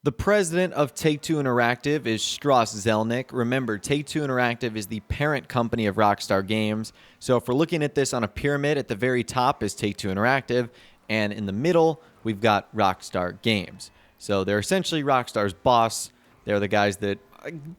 The president of Take-Two Interactive is Strauss Zelnick. Remember, Take-Two Interactive is the parent company of Rockstar Games. So if we're looking at this on a pyramid, at the very top is Take-Two Interactive, and in the middle, we've got Rockstar Games. So they're essentially Rockstar's boss. They're the guys that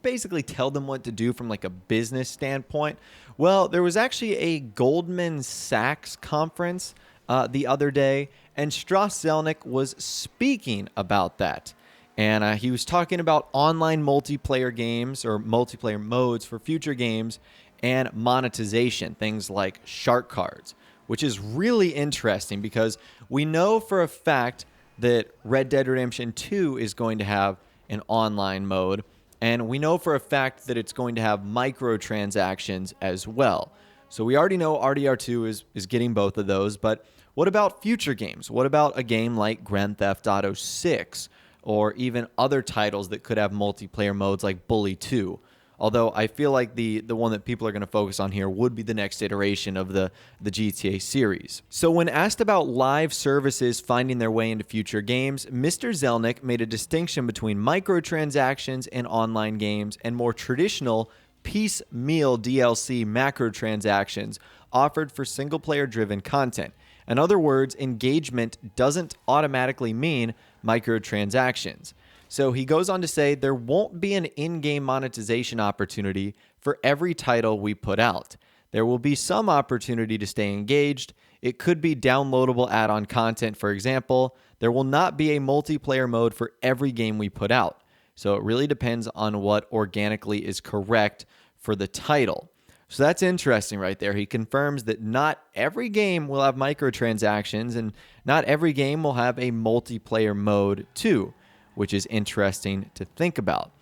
basically tell them what to do from like a business standpoint. Well, there was actually a Goldman Sachs conference the other day, and Strauss Zelnick was speaking about that. And he was talking about online multiplayer games or multiplayer modes for future games and monetization, things like shark cards, which is really interesting because we know for a fact that Red Dead Redemption 2 is going to have an online mode, and we know for a fact that it's going to have microtransactions as well. So we already know RDR2 is getting both of those, but what about future games? What about a game like Grand Theft Auto 6? Or even other titles that could have multiplayer modes like Bully 2. Although I feel like the one that people are going to focus on here would be the next iteration of the GTA series. So when asked about live services finding their way into future games, Mr. Zelnick made a distinction between microtransactions in online games and more traditional piecemeal DLC macrotransactions offered for single-player driven content. In other words, engagement doesn't automatically mean microtransactions. So he goes on to say there won't be an in-game monetization opportunity for every title we put out. There will be some opportunity to stay engaged. It could be downloadable add-on content, for example. There will not be a multiplayer mode for every game we put out. So it really depends on what organically is correct for the title. So that's interesting right there. He confirms that not every game will have microtransactions and not every game will have a multiplayer mode too, which is interesting to think about.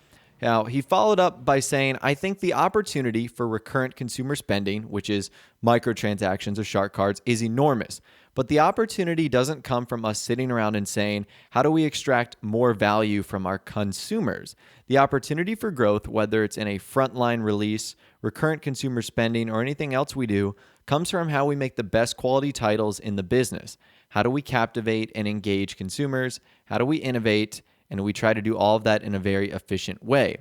Now, he followed up by saying, I think the opportunity for recurrent consumer spending, which is microtransactions or shark cards, is enormous. But the opportunity doesn't come from us sitting around and saying, how do we extract more value from our consumers? The opportunity for growth, whether it's in a frontline release, recurrent consumer spending, or anything else we do, comes from how we make the best quality titles in the business. How do we captivate and engage consumers? How do we innovate? And we try to do all of that in a very efficient way.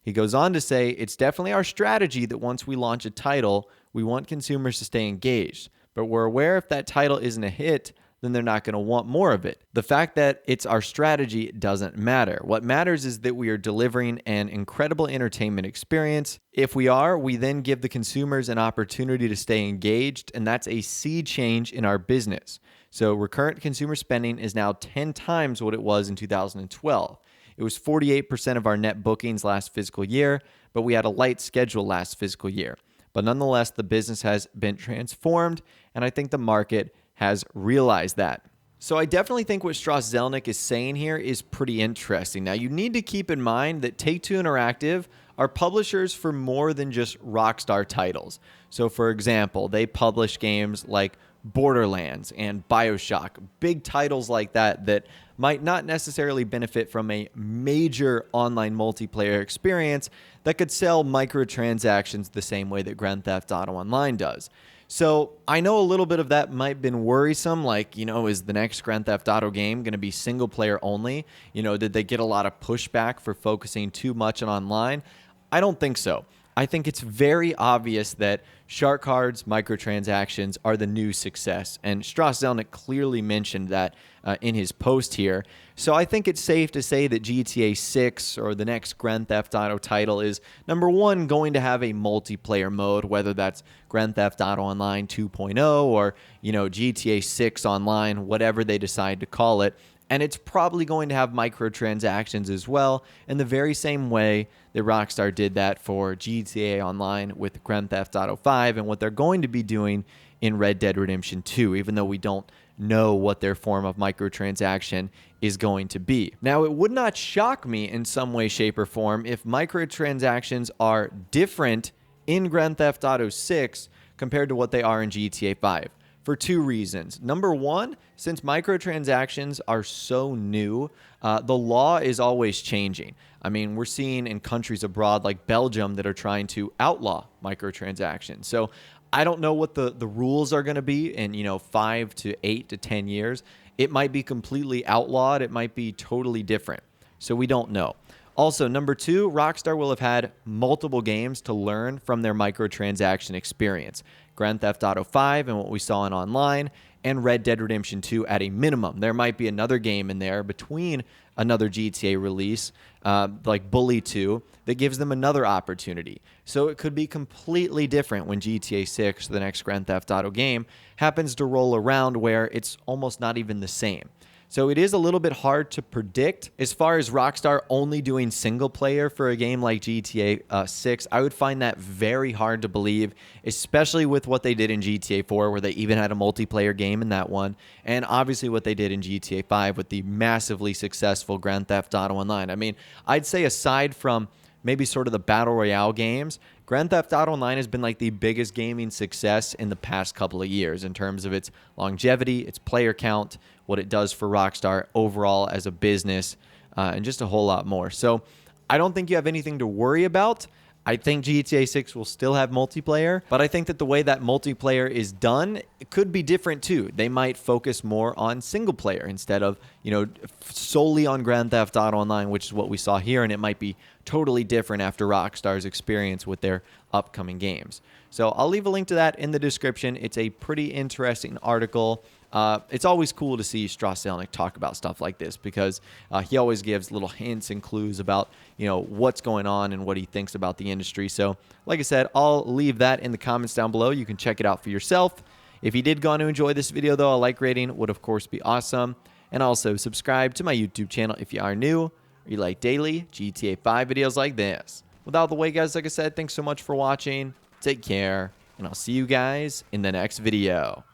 He goes on to say, it's definitely our strategy that once we launch a title, we want consumers to stay engaged. But we're aware if that title isn't a hit, then they're not going to want more of it. The fact that it's our strategy doesn't matter. What matters is that we are delivering an incredible entertainment experience. If we are, we then give the consumers an opportunity to stay engaged, and that's a sea change in our business. So recurrent consumer spending is now 10 times what it was in 2012. It was 48% of our net bookings last fiscal year, but we had a light schedule last fiscal year. But nonetheless, the business has been transformed, and I think the market has realized that. So I definitely think what Strauss Zelnick is saying here is pretty interesting. Now, you need to keep in mind that Take-Two Interactive are publishers for more than just Rockstar titles. So, for example, they publish games like Borderlands and BioShock, big titles like that that might not necessarily benefit from a major online multiplayer experience that could sell microtransactions the same way that Grand Theft Auto Online does. So I know a little bit of that might have been worrisome, like, is the next Grand Theft Auto game going to be single player only? Did they get a lot of pushback for focusing too much on online? I don't think so. I think it's very obvious that shark cards, microtransactions are the new success. And Strauss Zelnick clearly mentioned that in his post here. So I think it's safe to say that GTA 6 or the next Grand Theft Auto title is, number one, going to have a multiplayer mode, whether that's Grand Theft Auto Online 2.0 or, GTA 6 Online, whatever they decide to call it. And it's probably going to have microtransactions as well, in the very same way that Rockstar did that for GTA Online with Grand Theft Auto 5 and what they're going to be doing in Red Dead Redemption 2, even though we don't know what their form of microtransaction is going to be. Now, it would not shock me in some way, shape, or form if microtransactions are different in Grand Theft Auto 6 compared to what they are in GTA 5. For two reasons. Number one, since microtransactions are so new, the law is always changing. I mean, we're seeing in countries abroad like Belgium that are trying to outlaw microtransactions. So I don't know what the rules are going to be in, 5 to 8 to 10 years. It might be completely outlawed. It might be totally different. so we don't know. Also, number 2, Rockstar will have had multiple games to learn from their microtransaction experience. Grand Theft Auto 5 and what we saw in online, and Red Dead Redemption 2 at a minimum. There might be another game in there between another GTA release, like Bully 2, that gives them another opportunity. So it could be completely different when GTA 6, the next Grand Theft Auto game, happens to roll around where it's almost not even the same. So it is a little bit hard to predict. As far as Rockstar only doing single player for a game like GTA 6, I would find that very hard to believe, especially with what they did in GTA 4, where they even had a multiplayer game in that one, and obviously what they did in GTA 5 with the massively successful Grand Theft Auto Online. I mean, I'd say aside from maybe sort of the Battle Royale games, Grand Theft Auto Online has been like the biggest gaming success in the past couple of years in terms of its longevity, its player count, what it does for Rockstar overall as a business, and just a whole lot more. So I don't think you have anything to worry about. I think GTA 6 will still have multiplayer, but I think that the way that multiplayer is done, it could be different too. They might focus more on single player instead of, solely on Grand Theft Auto Online, which is what we saw here, and it might be totally different after Rockstar's experience with their upcoming games. So I'll leave a link to that in the description. It's a pretty interesting article. It's always cool to see Strauss Zelnick talk about stuff like this because he always gives little hints and clues about, what's going on and what he thinks about the industry. So, like I said, I'll leave that in the comments down below. You can check it out for yourself. If you did go on to enjoy this video, though, a like rating would, of course, be awesome. And also subscribe to my YouTube channel if you are new or you like daily GTA 5 videos like this. Without the way, guys, like I said, thanks so much for watching. Take care, and I'll see you guys in the next video.